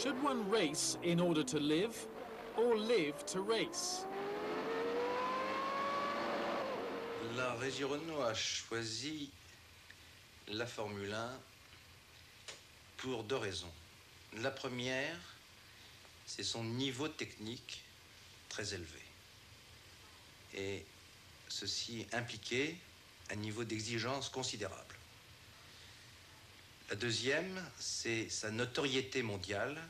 Should one race in order to live, or live to race? La Régie Renault a choisi la Formule 1 pour deux raisons. La première, c'est son niveau technique très élevé. Et ceci impliquait un niveau d'exigence considérable. La deuxième, c'est sa notoriété mondiale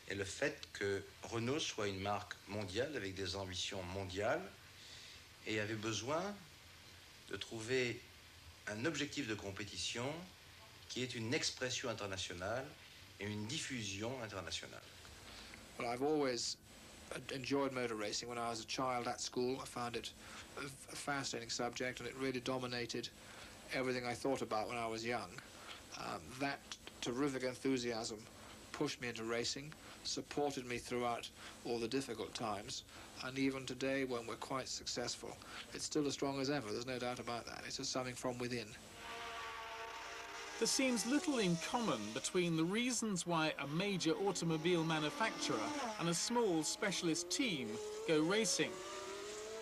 et le fait que Renault soit une marque mondiale avec des ambitions mondiales et avait besoin de trouver un objectif de compétition qui est une expression internationale et une diffusion internationale. Well, I've always enjoyed motor racing. When I was a child at school, I found it a fascinating subject, and it really dominated everything I thought about when I was young. That terrific enthusiasm pushed me into racing, supported me throughout all the difficult times, and even today, when we're quite successful, it's still as strong as ever. There's no doubt about that. It's just something from within. There seems little in common between the reasons why a major automobile manufacturer and a small specialist team go racing.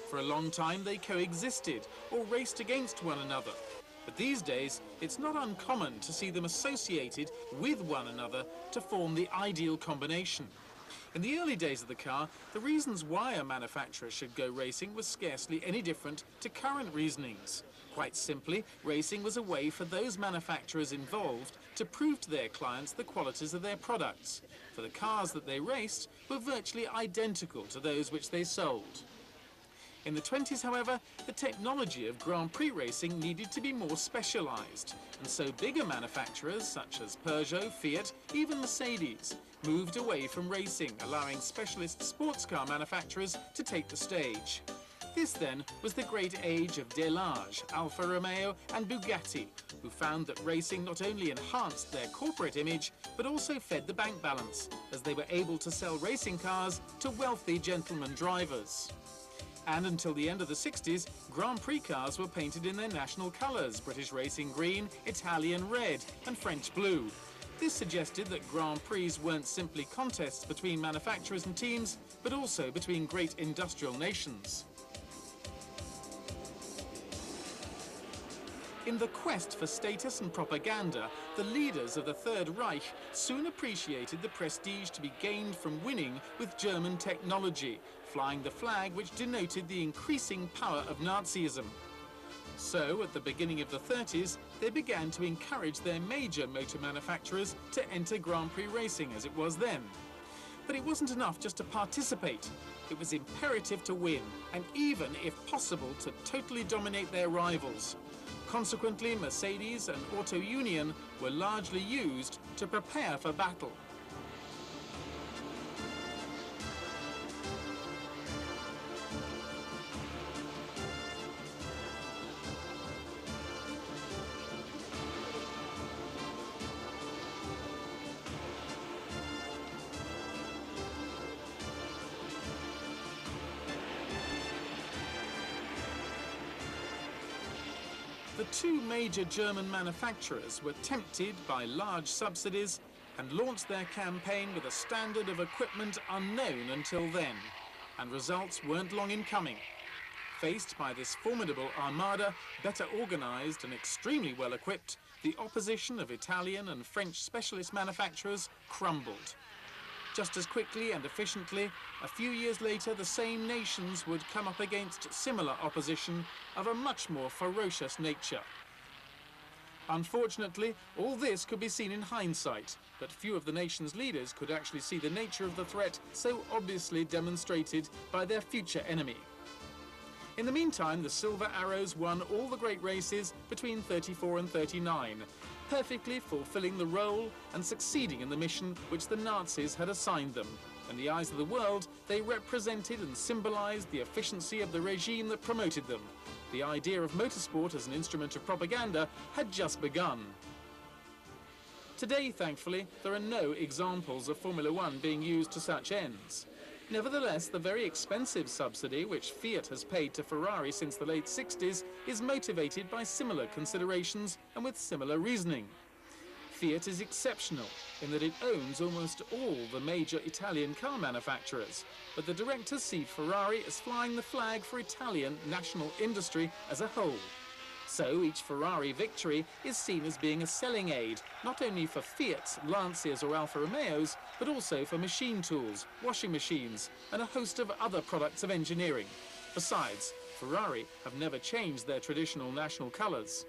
For a long time they coexisted or raced against one another. But these days it's not uncommon to see them associated with one another to form the ideal combination. In the early days of the car, the reasons why a manufacturer should go racing was scarcely any different to current reasonings. Quite simply, racing was a way for those manufacturers involved to prove to their clients the qualities of their products, for the cars that they raced were virtually identical to those which they sold. In the 20s, however, the technology of Grand Prix racing needed to be more specialised, and so bigger manufacturers such as Peugeot, Fiat, even Mercedes, moved away from racing, allowing specialist sports car manufacturers to take the stage. This, then, was the great age of Delage, Alfa Romeo and Bugatti, who found that racing not only enhanced their corporate image, but also fed the bank balance, as they were able to sell racing cars to wealthy gentlemen drivers. And until the end of the 60s, Grand Prix cars were painted in their national colours, British racing green, Italian red and French blue. This suggested that Grand Prix weren't simply contests between manufacturers and teams, but also between great industrial nations. In the quest for status and propaganda, the leaders of the Third Reich soon appreciated the prestige to be gained from winning with German technology, flying the flag which denoted the increasing power of Nazism. So, at the beginning of the 30s, they began to encourage their major motor manufacturers to enter Grand Prix racing as it was then. But it wasn't enough just to participate. It was imperative to win, and even, if possible, to totally dominate their rivals. Consequently, Mercedes and Auto Union were largely used to prepare for battle. The two major German manufacturers were tempted by large subsidies and launched their campaign with a standard of equipment unknown until then, and results weren't long in coming. Faced by this formidable armada, better organised and extremely well equipped, the opposition of Italian and French specialist manufacturers crumbled. Just as quickly and efficiently, a few years later, the same nations would come up against similar opposition of a much more ferocious nature. Unfortunately, all this could be seen in hindsight, but few of the nation's leaders could actually see the nature of the threat so obviously demonstrated by their future enemy. In the meantime, the Silver Arrows won all the great races between 34 and 39, perfectly fulfilling the role and succeeding in the mission which the Nazis had assigned them. In the eyes of the world, they represented and symbolized the efficiency of the regime that promoted them. The idea of motorsport as an instrument of propaganda had just begun. Today, thankfully, there are no examples of Formula One being used to such ends. Nevertheless, the very expensive subsidy which Fiat has paid to Ferrari since the late 60s is motivated by similar considerations and with similar reasoning. Fiat is exceptional in that it owns almost all the major Italian car manufacturers, but the directors see Ferrari as flying the flag for Italian national industry as a whole. So each Ferrari victory is seen as being a selling aid, not only for Fiat's, Lancias or Alfa Romeos, but also for machine tools, washing machines, and a host of other products of engineering. Besides, Ferrari have never changed their traditional national colours.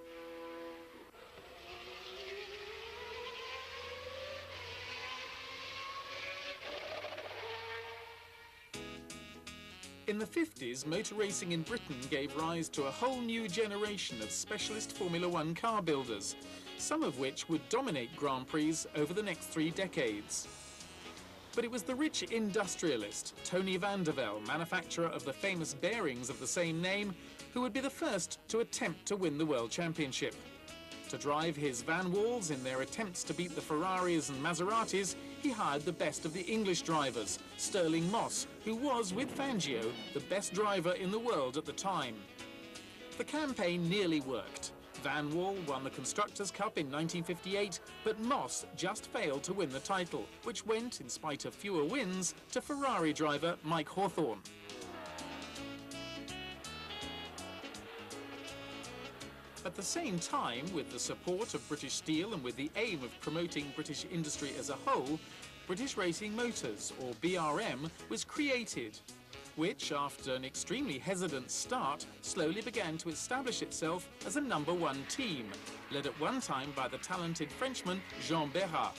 In the 50s, motor racing in Britain gave rise to a whole new generation of specialist Formula One car builders, some of which would dominate Grand Prix over the next 3 decades. But it was the rich industrialist, Tony van der Velde, manufacturer of the famous bearings of the same name, who would be the first to attempt to win the World Championship. To drive his Van Walls in their attempts to beat the Ferraris and Maseratis, he hired the best of the English drivers, Stirling Moss, who was, with Fangio, the best driver in the world at the time. The campaign nearly worked. Van Wall won the Constructors' Cup in 1958, but Moss just failed to win the title, which went, in spite of fewer wins, to Ferrari driver Mike Hawthorn. At the same time, with the support of British Steel and with the aim of promoting British industry as a whole, British Racing Motors, or BRM, was created, which, after an extremely hesitant start, slowly began to establish itself as a #1 team, led at one time by the talented Frenchman Jean Berrat.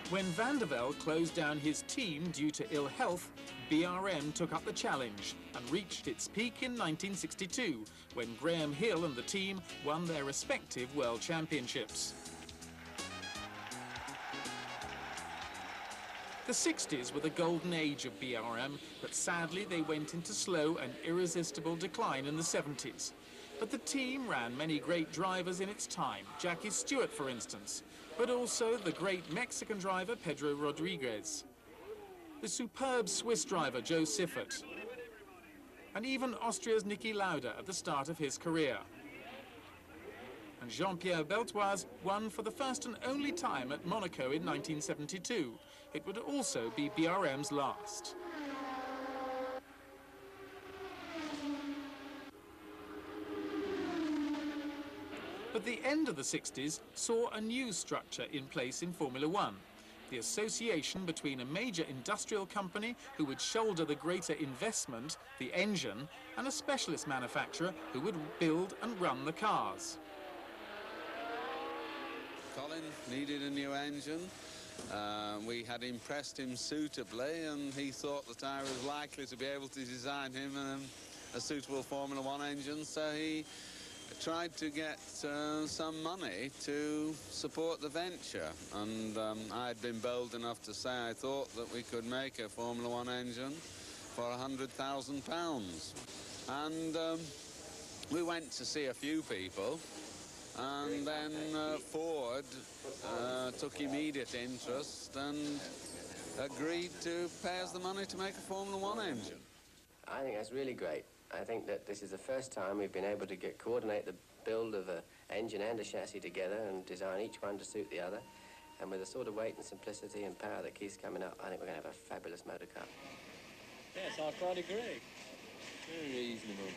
When van der Velde closed down his team due to ill health, BRM took up the challenge and reached its peak in 1962, when Graham Hill and the team won their respective world championships. The 60s were the golden age of BRM, but sadly they went into slow and irresistible decline in the 70s. But the team ran many great drivers in its time, Jackie Stewart for instance, but also the great Mexican driver Pedro Rodriguez, the superb Swiss driver Joe Siffert, and even Austria's Niki Lauda at the start of his career. And Jean-Pierre Beltoise won for the first and only time at Monaco in 1972. It would also be BRM's last. But the end of the 60s saw a new structure in place in Formula One, the association between a major industrial company who would shoulder the greater investment, the engine, and a specialist manufacturer who would build and run the cars. Colin needed a new engine. We had impressed him suitably, and he thought that I was likely to be able to design him a suitable Formula One engine, so he tried to get some money to support the venture, and I had been bold enough to say I thought that we could make a Formula One engine for £100,000. And we went to see a few people, and then Ford took immediate interest and agreed to pay us the money to make a Formula One engine. I think that's really great. I think that this is the first time we've been able to coordinate the build of an engine and a chassis together and design each one to suit the other. And with the sort of weight and simplicity and power that keeps coming up, I think we're going to have a fabulous motor car. Yes, I quite agree. Very reasonable.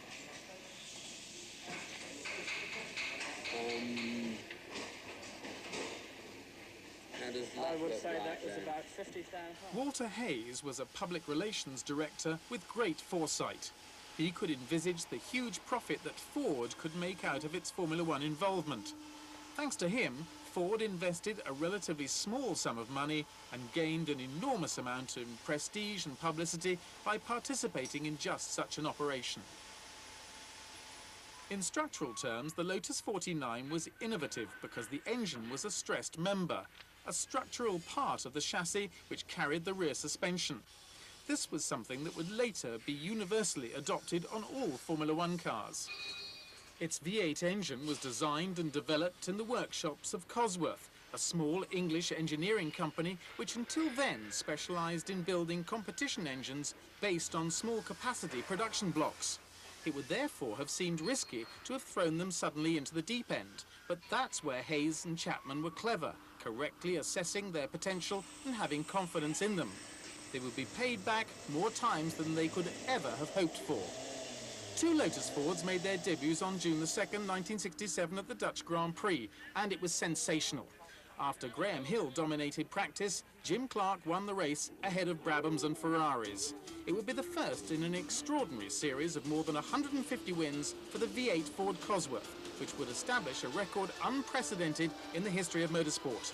I would say that was about 50,000. Walter Hayes was a public relations director with great foresight. He could envisage the huge profit that Ford could make out of its Formula One involvement. Thanks to him, Ford invested a relatively small sum of money and gained an enormous amount of prestige and publicity by participating in just such an operation. In structural terms, the Lotus 49 was innovative because the engine was a stressed member, a structural part of the chassis which carried the rear suspension. This was something that would later be universally adopted on all Formula One cars. Its V8 engine was designed and developed in the workshops of Cosworth, a small English engineering company which until then specialised in building competition engines based on small capacity production blocks. It would therefore have seemed risky to have thrown them suddenly into the deep end. But that's where Hayes and Chapman were clever, correctly assessing their potential and having confidence in them. They would be paid back more times than they could ever have hoped for. Two Lotus Fords made their debuts on June the 2nd, 1967 at the Dutch Grand Prix, and it was sensational. After Graham Hill dominated practice, Jim Clark won the race ahead of Brabhams and Ferraris. It would be the first in an extraordinary series of more than 150 wins for the V8 Ford Cosworth, which would establish a record unprecedented in the history of motorsport.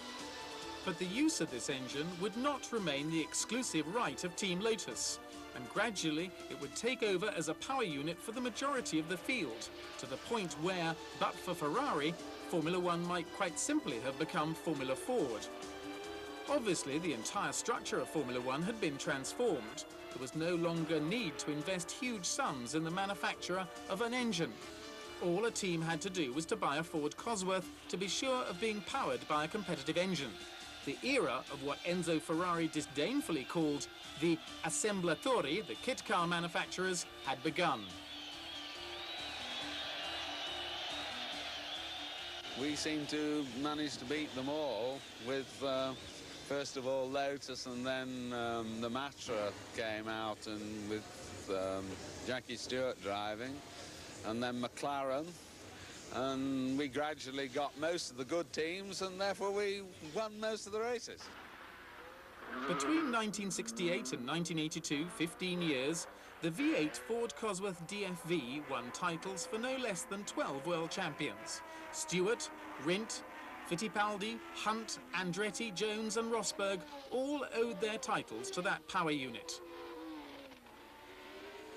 But the use of this engine would not remain the exclusive right of Team Lotus, and gradually it would take over as a power unit for the majority of the field, to the point where, but for Ferrari, Formula One might quite simply have become Formula Ford. Obviously, the entire structure of Formula One had been transformed. There was no longer need to invest huge sums in the manufacture of an engine. All a team had to do was to buy a Ford Cosworth to be sure of being powered by a competitive engine. The era of what Enzo Ferrari disdainfully called the assemblatori, the kit car manufacturers, had begun. We seem to manage to beat them all with, first of all, Lotus, and then the Matra came out and with Jackie Stewart driving, and then McLaren. And we gradually got most of the good teams, and therefore we won most of the races. Between 1968 and 1982, 15 years, the V8 Ford Cosworth DFV won titles for no less than 12 world champions. Stewart, Rindt, Fittipaldi, Hunt, Andretti, Jones and Rosberg all owed their titles to that power unit.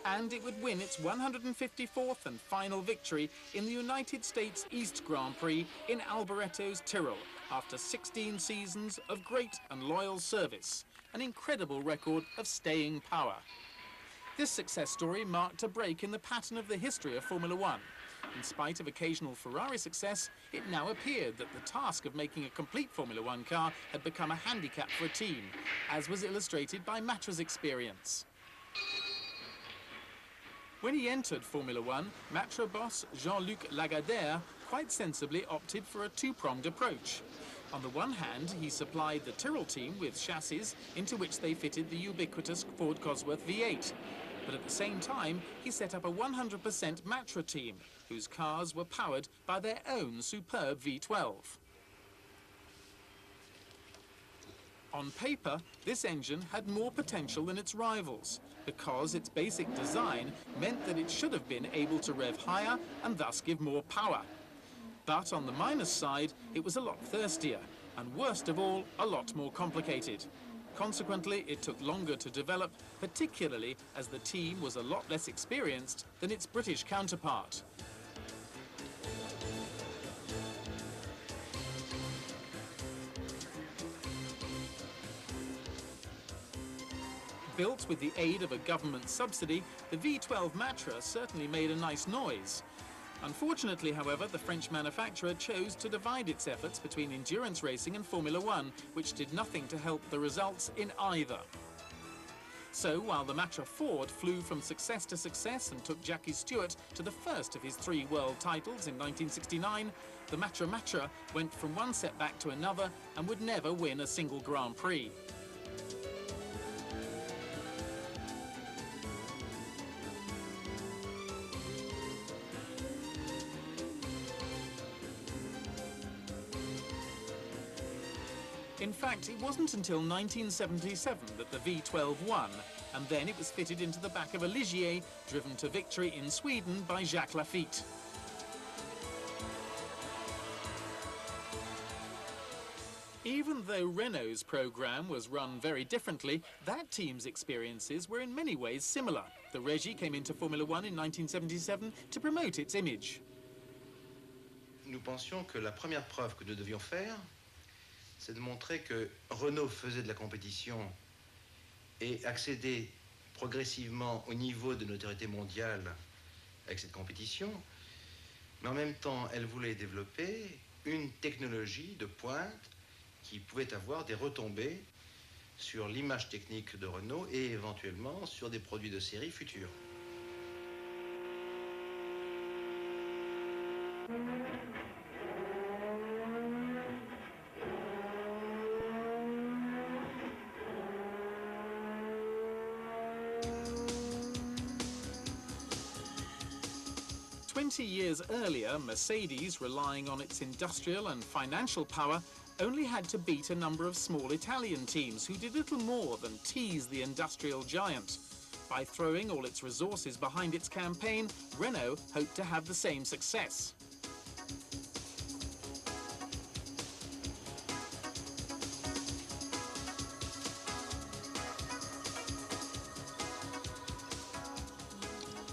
And it would win its 154th and final victory in the United States East Grand Prix in Alboretos, Tyrol, after 16 seasons of great and loyal service, an incredible record of staying power. This success story marked a break in the pattern of the history of Formula One. In spite of occasional Ferrari success, it now appeared that the task of making a complete Formula One car had become a handicap for a team, as was illustrated by Matra's experience. When he entered Formula One, Matra boss Jean-Luc Lagardère quite sensibly opted for a two-pronged approach. On the one hand, he supplied the Tyrrell team with chassis into which they fitted the ubiquitous Ford Cosworth V8. But at the same time, he set up a 100% Matra team, whose cars were powered by their own superb V12. On paper, this engine had more potential than its rivals, because its basic design meant that it should have been able to rev higher and thus give more power. But on the minus side, it was a lot thirstier, and worst of all, a lot more complicated. Consequently, it took longer to develop, particularly as the team was a lot less experienced than its British counterpart. Built with the aid of a government subsidy, the V12 Matra certainly made a nice noise. Unfortunately, however, the French manufacturer chose to divide its efforts between endurance racing and Formula One, which did nothing to help the results in either. So, while the Matra Ford flew from success to success and took Jackie Stewart to the first of his 3 world titles in 1969, the Matra went from one setback to another and would never win a single Grand Prix. In fact, it wasn't until 1977 that the V12 won, and then it was fitted into the back of a Ligier, driven to victory in Sweden by Jacques Lafitte. Even though Renault's programme was run very differently, that team's experiences were in many ways similar. The Régie came into Formula One in 1977 to promote its image. Nous pensions que la première preuve que nous devions faire, c'est de montrer que Renault faisait de la compétition et accédait progressivement au niveau de notoriété mondiale avec cette compétition, mais en même temps, elle voulait développer une technologie de pointe qui pouvait avoir des retombées sur l'image technique de Renault et éventuellement sur des produits de série futurs. 20 years earlier, Mercedes, relying on its industrial and financial power, only had to beat a number of small Italian teams who did little more than tease the industrial giant. By throwing all its resources behind its campaign, Renault hoped to have the same success.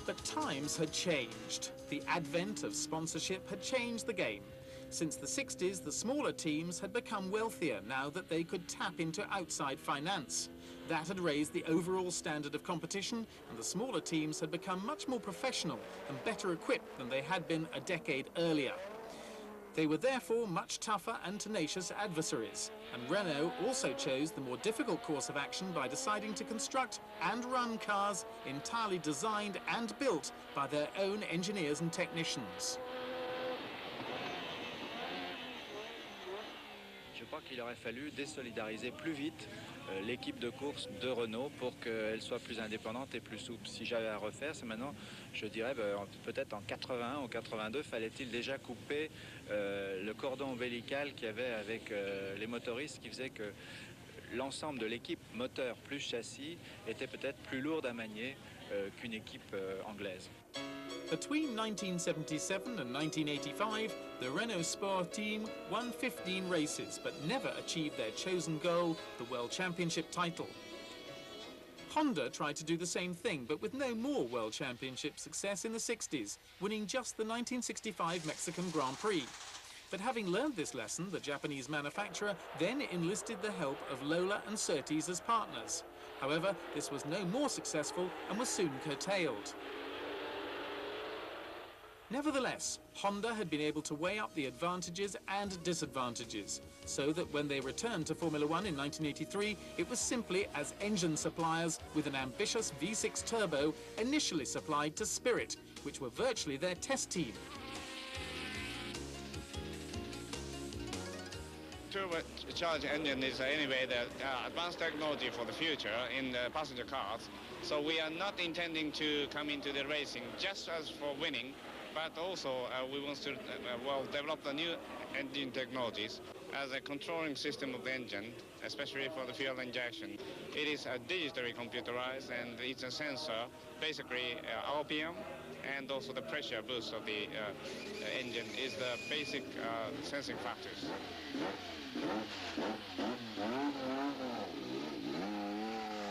But times had changed. The advent of sponsorship had changed the game. Since the 60s, the smaller teams had become wealthier now that they could tap into outside finance. That had raised the overall standard of competition, and the smaller teams had become much more professional and better equipped than they had been a decade earlier. They were therefore much tougher and tenacious adversaries, and Renault also chose the more difficult course of action by deciding to construct and run cars entirely designed and built by their own engineers and technicians. Je crois qu'il aurait fallu désolidariser plus vite l'équipe de course de Renault pour qu'elle soit plus indépendante et plus souple. Si j'avais à refaire, c'est maintenant, je dirais, peut-être en 81 ou 82, fallait-il déjà couper le cordon ombilical qu'il y avait avec les motoristes, qui faisait que l'ensemble de l'équipe moteur plus châssis était peut-être plus lourde à manier qu'une équipe anglaise. Between 1977 and 1985, the Renault Sport team won 15 races, but never achieved their chosen goal, the World Championship title. Honda tried to do the same thing, but with no more World Championship success in the 60s, winning just the 1965 Mexican Grand Prix. But having learned this lesson, the Japanese manufacturer then enlisted the help of Lola and Surtees as partners. However, this was no more successful and was soon curtailed. Nevertheless, Honda had been able to weigh up the advantages and disadvantages, so that when they returned to Formula One in 1983, it was simply as engine suppliers with an ambitious V6 turbo initially supplied to Spirit, which were virtually their test team. Turbocharged engine is anyway the advanced technology for the future in the passenger cars. So we are not intending to come into the racing just as for winning, but also we want to develop the new engine technologies as a controlling system of the engine, especially for the fuel injection. It is digitally computerized, and it's a sensor, basically RPM, and also the pressure boost of the engine is the basic sensing factors.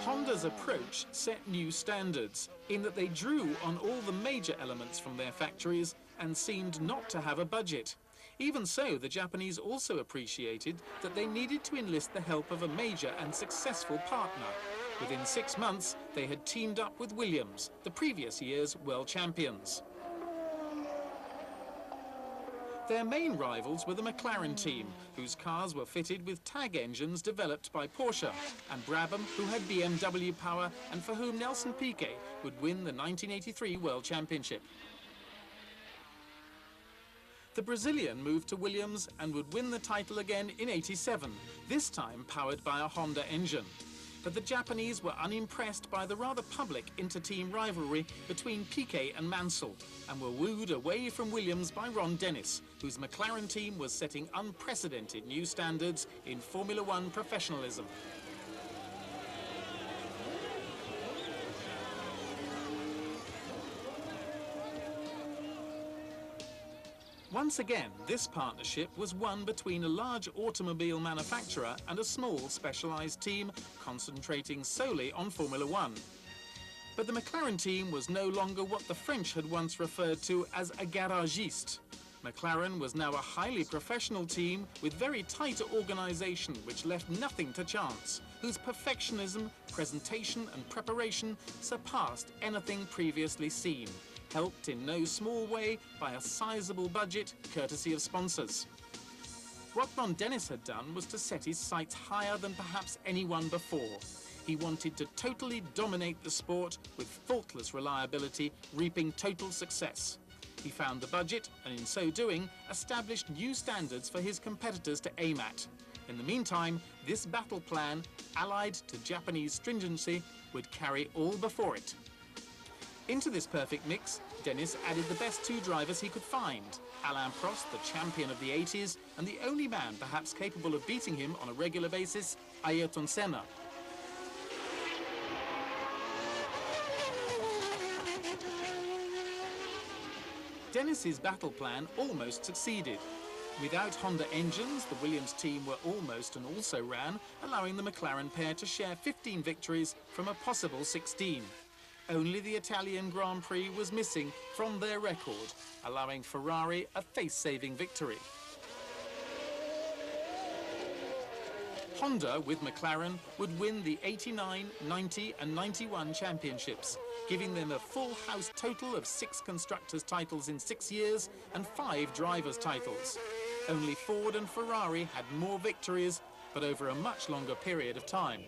Honda's approach set new standards in that they drew on all the major elements from their factories and seemed not to have a budget. Even so, the Japanese also appreciated that they needed to enlist the help of a major and successful partner. Within 6 months, they had teamed up with Williams, the previous year's world champions. Their main rivals were the McLaren team, whose cars were fitted with tag engines developed by Porsche, and Brabham, who had BMW power and for whom Nelson Piquet would win the 1983 World Championship. The Brazilian moved to Williams and would win the title again in '87, this time powered by a Honda engine. But the Japanese were unimpressed by the rather public inter-team rivalry between Piquet and Mansell, and were wooed away from Williams by Ron Dennis, whose McLaren team was setting unprecedented new standards in Formula One professionalism. Once again, this partnership was one between a large automobile manufacturer and a small specialized team concentrating solely on Formula One. But the McLaren team was no longer what the French had once referred to as a garagiste. McLaren was now a highly professional team with very tight organization which left nothing to chance, whose perfectionism, presentation and preparation surpassed anything previously seen, helped in no small way by a sizable budget courtesy of sponsors. What Ron Dennis had done was to set his sights higher than perhaps anyone before. He wanted to totally dominate the sport with faultless reliability, reaping total success. He found the budget and in so doing established new standards for his competitors to aim at. In the meantime, this battle plan, allied to Japanese stringency, would carry all before it. Into this perfect mix, Dennis added the best two drivers he could find, Alain Prost, the champion of the 80s, and the only man perhaps capable of beating him on a regular basis, Ayrton Senna. Dennis's battle plan almost succeeded. Without Honda engines, the Williams team were almost and also ran, allowing the McLaren pair to share 15 victories from a possible 16. Only the Italian Grand Prix was missing from their record, allowing Ferrari a face-saving victory. Honda, with McLaren, would win the 89, 90 and 91 championships, giving them a full house total of 6 constructors' titles in 6 years and 5 drivers' titles. Only Ford and Ferrari had more victories, but over a much longer period of time.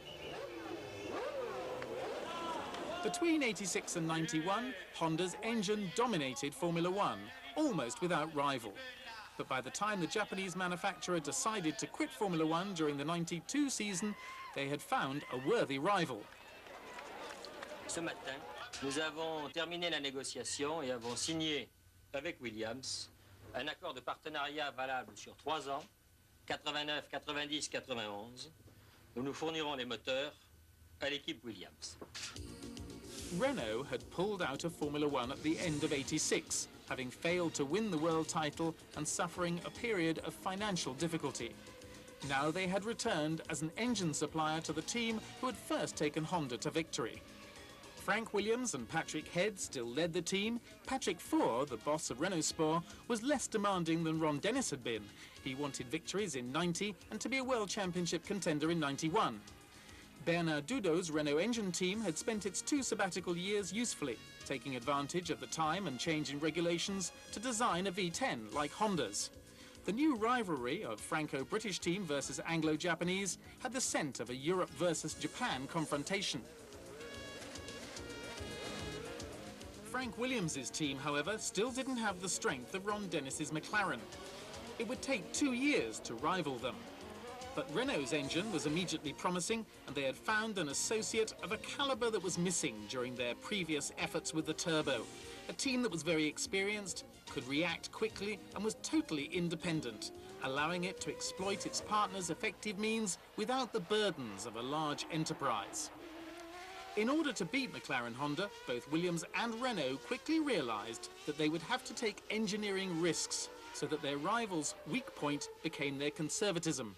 Between 86 and 91, Honda's engine dominated Formula One, almost without rival. But by the time the Japanese manufacturer decided to quit Formula One during the 92 season, they had found a worthy rival. Ce matin, nous avons terminé la négociation et avons signé avec Williams un accord de partenariat valable sur 3 ans, 89, 90, 91, où nous fournirons les moteurs à l'équipe Williams. Renault had pulled out of Formula One at the end of 86, having failed to win the world title and suffering a period of financial difficulty. Now they had returned as an engine supplier to the team who had first taken Honda to victory. Frank Williams and Patrick Head still led the team. Patrick Faure, the boss of Renault Sport, was less demanding than Ron Dennis had been. He wanted victories in 90 and to be a World Championship contender in 91. Bernard Dudot's Renault engine team had spent its 2 sabbatical years usefully, taking advantage of the time and change in regulations to design a V10 like Honda's. The new rivalry of Franco-British team versus Anglo-Japanese had the scent of a Europe versus Japan confrontation. Frank Williams's team, however, still didn't have the strength of Ron Dennis's McLaren. It would take 2 years to rival them. But Renault's engine was immediately promising, and they had found an associate of a caliber that was missing during their previous efforts with the turbo. A team that was very experienced, could react quickly, and was totally independent, allowing it to exploit its partner's effective means without the burdens of a large enterprise. In order to beat McLaren Honda, both Williams and Renault quickly realized that they would have to take engineering risks so that their rivals' weak point became their conservatism.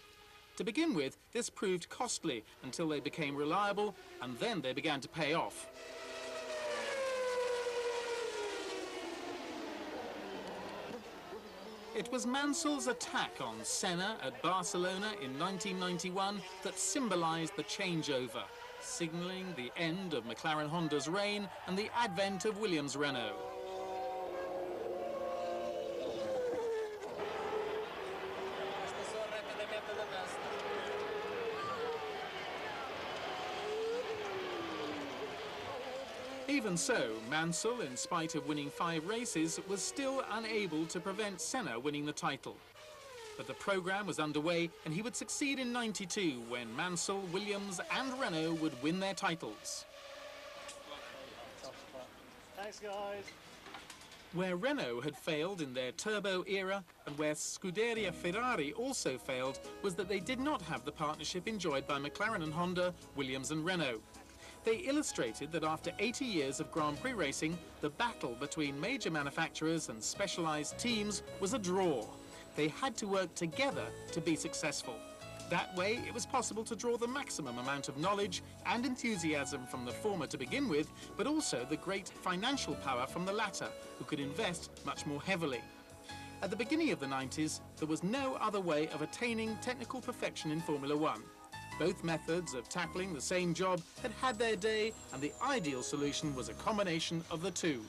To begin with, this proved costly until they became reliable, and then they began to pay off. It was Mansell's attack on Senna at Barcelona in 1991 that symbolized the changeover, signaling the end of McLaren Honda's reign and the advent of Williams Renault. Even so, Mansell, in spite of winning 5 races, was still unable to prevent Senna winning the title. But the program was underway, and he would succeed in 92 when Mansell, Williams and Renault would win their titles. Thanks, guys. Where Renault had failed in their turbo era, and where Scuderia Ferrari also failed, was that they did not have the partnership enjoyed by McLaren and Honda, Williams and Renault. They illustrated that after 80 years of Grand Prix racing, the battle between major manufacturers and specialized teams was a draw. They had to work together to be successful. That way, it was possible to draw the maximum amount of knowledge and enthusiasm from the former to begin with, but also the great financial power from the latter, who could invest much more heavily. At the beginning of the 90s, there was no other way of attaining technical perfection in Formula One. Both methods of tackling the same job had had their day, and the ideal solution was a combination of the two.